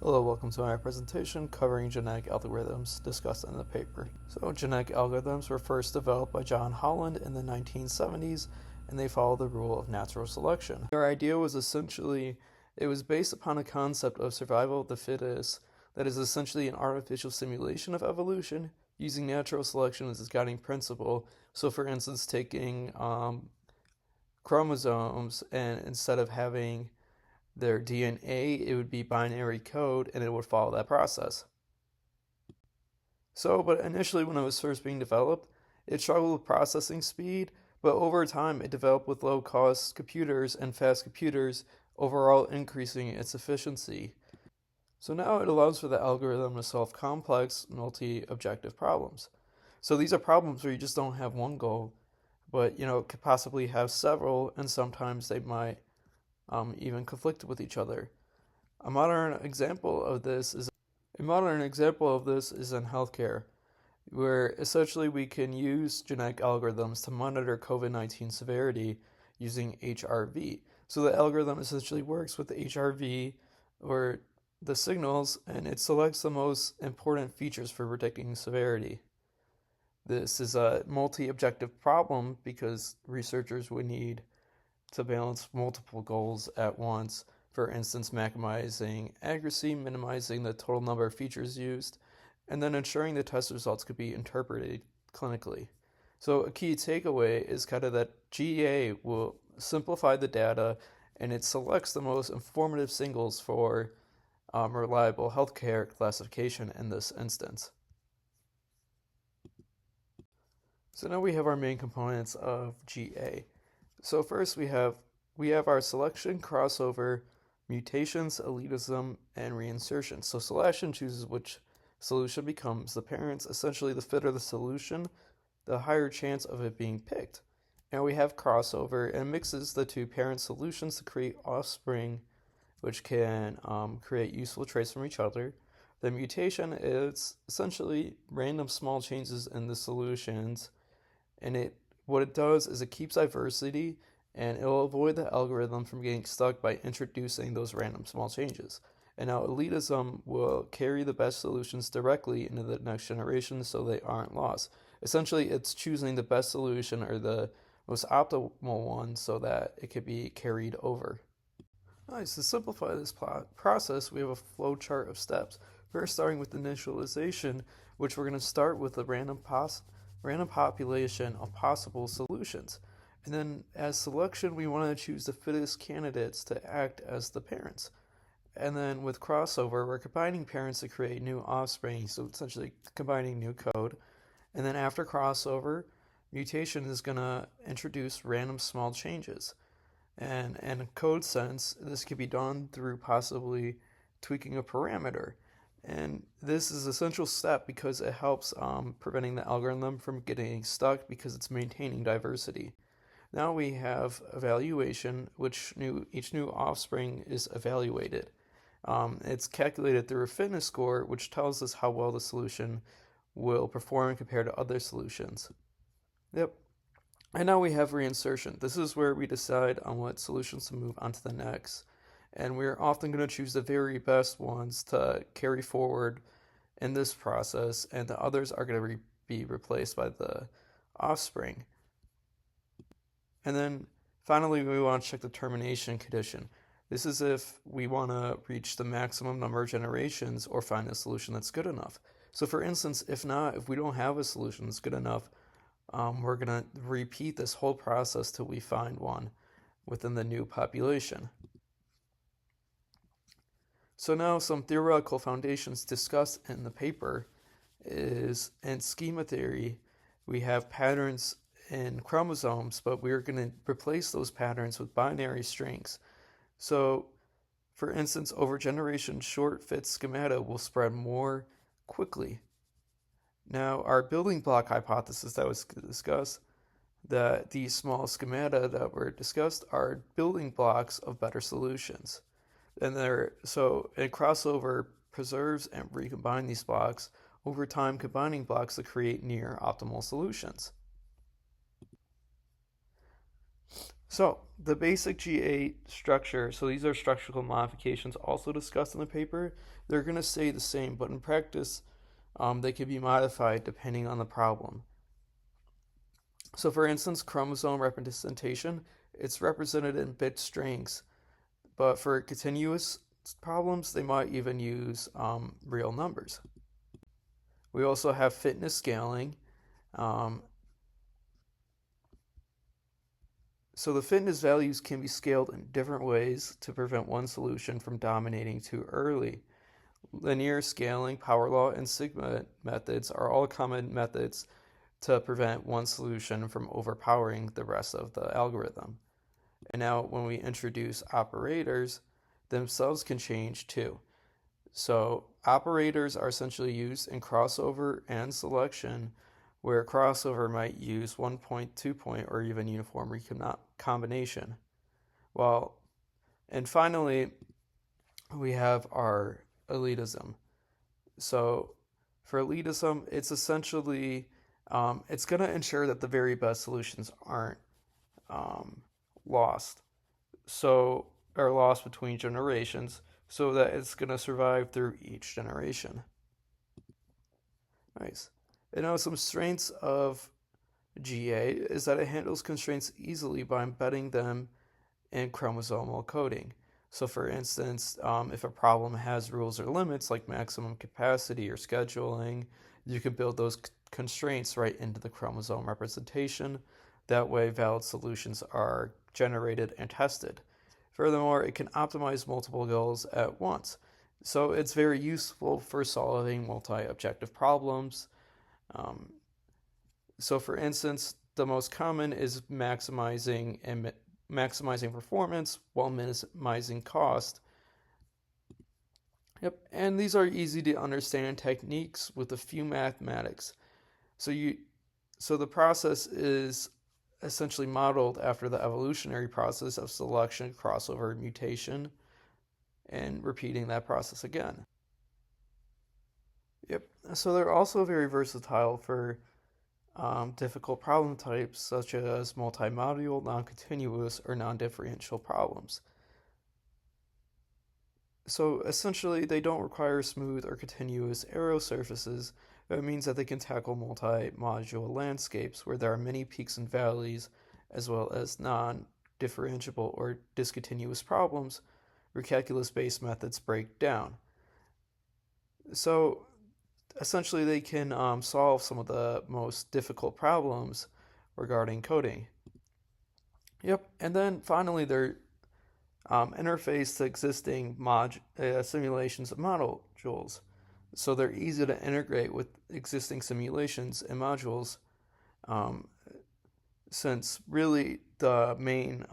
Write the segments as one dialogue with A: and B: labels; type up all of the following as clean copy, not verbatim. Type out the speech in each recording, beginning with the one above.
A: Hello, welcome to my presentation covering genetic algorithms discussed in the paper. So genetic algorithms were first developed by John Holland in the 1970s, and they follow the rule of natural selection. Their idea was essentially, it was based upon a concept of survival of the fittest that is essentially an artificial simulation of evolution using natural selection as its guiding principle. So for instance, taking chromosomes, and instead of having their DNA, it would be binary code, and it would follow that process. But initially when it was first being developed, it struggled with processing speed, but over time it developed with low-cost computers and fast computers, overall increasing its efficiency. So now it allows for the algorithm to solve complex, multi-objective problems. So these are problems where you just don't have one goal, but could possibly have several, and sometimes they might even conflict with each other. A modern example of this is in healthcare, where essentially we can use genetic algorithms to monitor COVID-19 severity using HRV. So the algorithm essentially works with the HRV or the signals, and it selects the most important features for predicting severity. This is a multi-objective problem because researchers would need to balance multiple goals at once. For instance, maximizing accuracy, minimizing the total number of features used, and then ensuring the test results could be interpreted clinically. So a key takeaway is kind of that GEA will simplify the data, and it selects the most informative signals for reliable healthcare classification in this instance. So now we have our main components of GA. So first we have our selection, crossover, mutations, elitism, and reinsertion. So selection chooses which solution becomes the parents. Essentially, the fitter the solution, the higher chance of it being picked. And we have crossover, and mixes the two parent solutions to create offspring, which can create useful traits from each other. The mutation is essentially random small changes in the solutions, and what it does is it keeps diversity, and it will avoid the algorithm from getting stuck by introducing those random small changes. And now elitism will carry the best solutions directly into the next generation so they aren't lost. Essentially, it's choosing the best solution or the most optimal one so that it could be carried over. Nice. To simplify this process, we have a flow chart of steps. First, starting with initialization, which we're going to start with a random population of possible solutions. And then as selection, we want to choose the fittest candidates to act as the parents. And then with crossover, we're combining parents to create new offspring, so essentially combining new code. And then after crossover, mutation is going to introduce random small changes. And in a code sense, this could be done through possibly tweaking a parameter. And this is an essential step because it helps preventing the algorithm from getting stuck because it's maintaining diversity. Now we have evaluation, which each new offspring is evaluated. It's calculated through a fitness score, which tells us how well the solution will perform compared to other solutions. Yep. And now we have reinsertion. This is where we decide on what solutions to move on to the next. And we're often going to choose the very best ones to carry forward in this process, and the others are going to be replaced by the offspring. And then finally, we want to check the termination condition. This is if we want to reach the maximum number of generations or find a solution that's good enough. So for instance, if we don't have a solution that's good enough, we're going to repeat this whole process till we find one within the new population. So now some theoretical foundations discussed in the paper is in schema theory, we have patterns in chromosomes, but we're going to replace those patterns with binary strings. So for instance, over generations, short fit schemata will spread more quickly. Now our building block hypothesis that was discussed, that these small schemata that were discussed are building blocks of better solutions. And crossover preserves and recombine these blocks over time, combining blocks to create near optimal solutions. So the basic GA structure, so these are structural modifications also discussed in the paper. They're going to stay the same, but in practice, they can be modified depending on the problem. So for instance, chromosome representation, it's represented in bit strings, but for continuous problems, they might even use real numbers. We also have fitness scaling. Um, so the fitness values can be scaled in different ways to prevent one solution from dominating too early. Linear scaling, power law, and sigma methods are all common methods to prevent one solution from overpowering the rest of the algorithm. And now when we introduce operators, themselves can change too. So operators are essentially used in crossover and selection, where crossover might use 1 point, 2 point, or even uniform recombination. Well, and finally, we have our elitism. So for elitism, it's essentially it's going to ensure that the very best solutions aren't lost. So are lost between generations, so that it's going to survive through each generation. Nice. And now some strengths of GA is that it handles constraints easily by embedding them in chromosomal coding. So for instance, if a problem has rules or limits like maximum capacity or scheduling, you can build those constraints right into the chromosome representation. That way, valid solutions are generated and tested. Furthermore, it can optimize multiple goals at once. So it's very useful for solving multi-objective problems. Um, so for instance, the most common is maximizing performance while minimizing cost. Yep, and these are easy to understand techniques with a few mathematics. So the process is essentially modeled after the evolutionary process of selection, crossover, and mutation, and repeating that process again. Yep. So they're also very versatile for difficult problem types such as multimodal, non-continuous, or non-differential problems. So essentially, they don't require smooth or continuous arrow surfaces. That means that they can tackle multi-module landscapes where there are many peaks and valleys, as well as non-differentiable or discontinuous problems where calculus-based methods break down. So essentially, they can solve some of the most difficult problems regarding coding. Yep, and then finally, they're interface to existing simulations of modules. So they're easy to integrate with existing simulations and modules, um, since really the main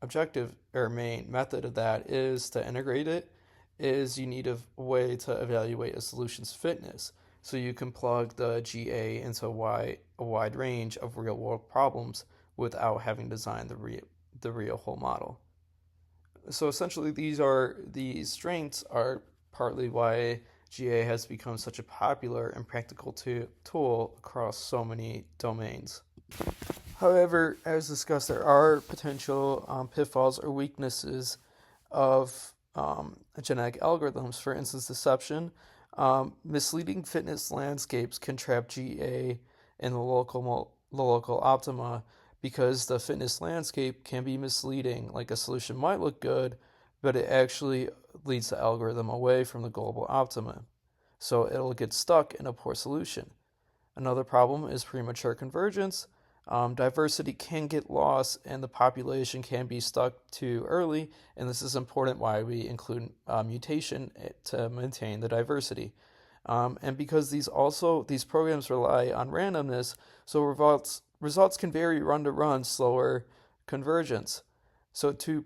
A: objective or main method of that is to integrate it is you need a way to evaluate a solution's fitness. So you can plug the GA into a wide range of real world problems without having designed the real whole model. So essentially, these strengths are partly why GA has become such a popular and practical tool across so many domains. However, as discussed, there are potential pitfalls or weaknesses of genetic algorithms. For instance, deception. Misleading fitness landscapes can trap GA in the local optima because the fitness landscape can be misleading. Like a solution might look good, but it actually leads the algorithm away from the global optima. So it'll get stuck in a poor solution. Another problem is premature convergence. Diversity can get lost and the population can be stuck too early, and this is important why we include mutation to maintain the diversity. And because these programs rely on randomness, so results can vary run to run, slower convergence. So two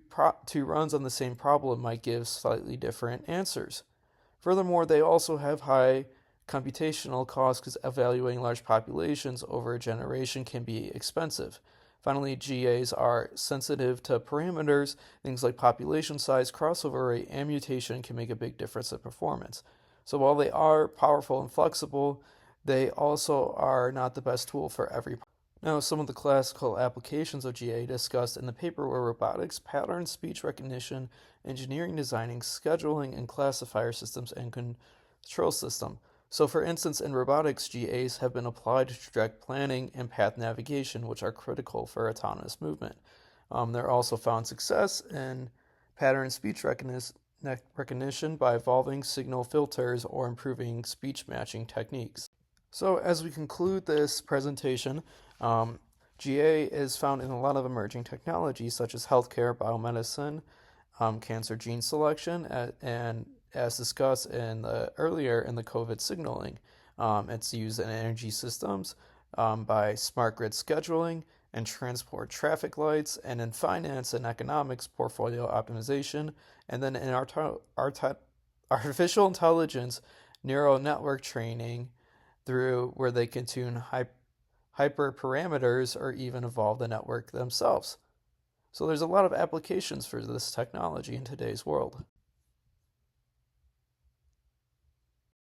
A: runs on the same problem might give slightly different answers. Furthermore, they also have high computational costs because evaluating large populations over a generation can be expensive. Finally, GAs are sensitive to parameters. Things like population size, crossover rate, and mutation can make a big difference in performance. So while they are powerful and flexible, they also are not the best tool for every. Now, some of the classical applications of GA discussed in the paper were robotics, pattern speech recognition, engineering designing, scheduling, and classifier systems and control system. So, for instance, in robotics, GAs have been applied to direct planning and path navigation, which are critical for autonomous movement. They're also found success in pattern speech recognition by evolving signal filters or improving speech matching techniques. So, as we conclude this presentation, GA is found in a lot of emerging technologies such as healthcare, biomedicine, cancer gene selection, and as discussed earlier in the COVID signaling. It's used in energy systems by smart grid scheduling and transport traffic lights, and in finance and economics, portfolio optimization, and then in artificial intelligence, neural network training through where they can tune hyperparameters or even evolve the network themselves. So there's a lot of applications for this technology in today's world.